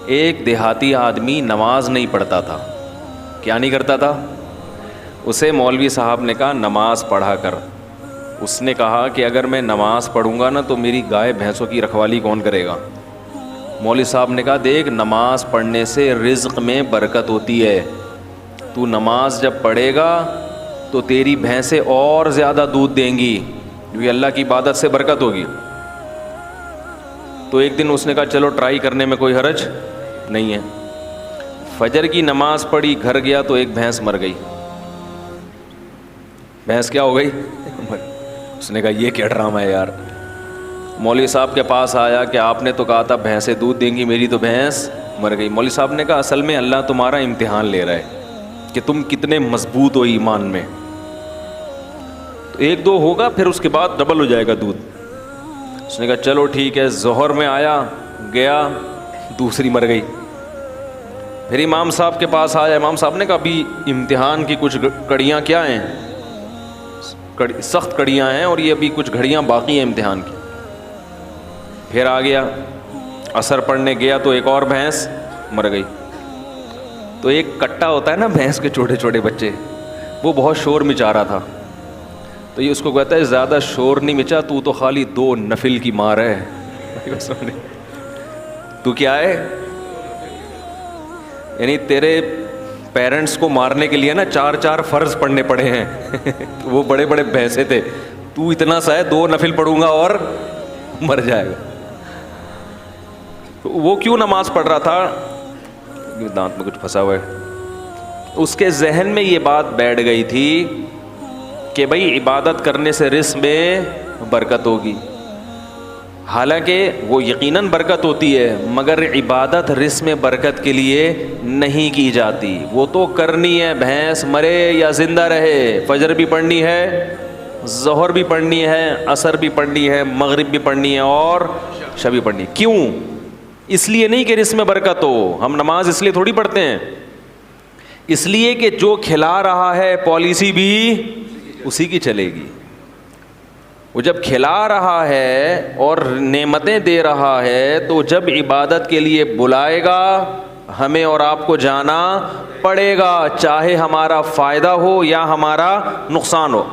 ایک دیہاتی آدمی نماز نہیں پڑھتا تھا. کیا نہیں کرتا تھا؟ اسے مولوی صاحب نے کہا نماز پڑھا کر. اس نے کہا کہ اگر میں نماز پڑھوں گا نا تو میری گائے بھینسوں کی رکھوالی کون کرے گا؟ مولوی صاحب نے کہا دیکھ نماز پڑھنے سے رزق میں برکت ہوتی ہے. تو نماز جب پڑھے گا تو تیری بھینسیں اور زیادہ دودھ دیں گی کیونکہ اللہ کی عبادت سے برکت ہوگی. تو ایک دن اس نے کہا چلو ٹرائی کرنے میں کوئی حرج نہیں ہے. فجر کی نماز پڑھی, گھر گیا تو ایک بھینس مر گئی. بھینس کیا ہو گئی؟ اس نے کہا یہ کیا ڈرامہ ہے یار. مولوی صاحب کے پاس آیا کہ آپ نے تو کہا تھا بھینسیں دودھ دیں گی, میری تو بھینس مر گئی. مولوی صاحب نے کہا اصل میں اللہ تمہارا امتحان لے رہا ہے کہ تم کتنے مضبوط ہو ایمان میں. تو ایک دو ہوگا پھر اس کے بعد ڈبل ہو جائے گا دودھ. اس نے کہا چلو ٹھیک ہے. ظہر میں آیا, گیا, دوسری مر گئی. پھر امام صاحب کے پاس آیا. امام صاحب نے کہا ابھی امتحان کی کچھ کڑیاں کیا ہیں, سخت کڑیاں ہیں اور یہ ابھی کچھ گھڑیاں باقی ہیں امتحان کی. پھر آ گیا, عصر پڑھنے گیا تو ایک اور بھینس مر گئی. تو ایک کٹا ہوتا ہے نا بھینس کے چھوٹے چھوٹے بچے, وہ بہت شور مچا رہا تھا. تو یہ اس کو کہتا ہے زیادہ شور نہیں مچا, تو خالی 2 نفل کی مار ہے. تو کیا ہے, یعنی تیرے پیرنٹس کو مارنے کے لیے نا 4 فرض پڑھنے پڑے ہیں. وہ بڑے بڑے بھینسے تھے, تو اتنا سا ہے 2 نفل پڑھوں گا اور مر جائے گا. وہ کیوں نماز پڑھ رہا تھا؟ دانت میں کچھ پھنسا ہوا ہے. اس کے ذہن میں یہ بات بیٹھ گئی تھی کہ بھائی عبادت کرنے سے رزق میں برکت ہوگی. حالانکہ وہ یقیناً برکت ہوتی ہے, مگر عبادت رزق میں برکت کے لیے نہیں کی جاتی. وہ تو کرنی ہے, بھینس مرے یا زندہ رہے, فجر بھی پڑھنی ہے, ظہر بھی پڑھنی ہے, عصر بھی پڑھنی ہے, مغرب بھی پڑھنی ہے اور عشاء بھی پڑھنی ہے. کیوں؟ اس لیے نہیں کہ رزق میں برکت ہو. ہم نماز اس لیے تھوڑی پڑھتے ہیں, اس لیے کہ جو کھلا رہا ہے پالیسی بھی اسی کی چلے گی. وہ جب کھلا رہا ہے اور نعمتیں دے رہا ہے تو جب عبادت کے لیے بلائے گا ہمیں اور آپ کو جانا پڑے گا, چاہے ہمارا فائدہ ہو یا ہمارا نقصان ہو.